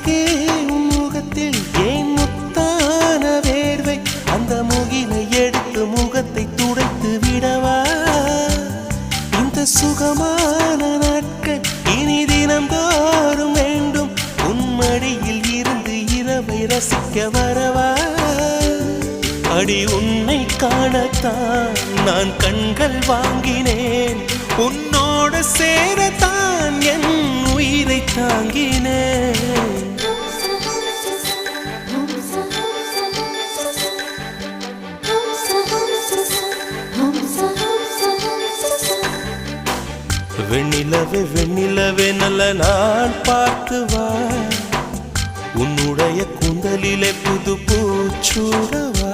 அழகே உன் முகத்தில் ஏன் முத்தான வேர்வை அந்த முகிலை எடுத்து முகத்தை துடைத்து விடவா இந்த சுகமான நாட்கள் இனி தினந்தோறும் வேண்டும் உன் மடியில் இருந்து இரவை ரசிக்க வரவா அடி உன்னை காணத்தான் நான் கண்கள் வாங்கினேன் உன்னோடு சேரத்தான் என் உயிரை தாங்கினேன் வெண்ணிலவே வெண்ணிலவே நல்ல நான் பார்த்து வா உன்னுடைய கூந்தலிலே புது பூச்சூடவா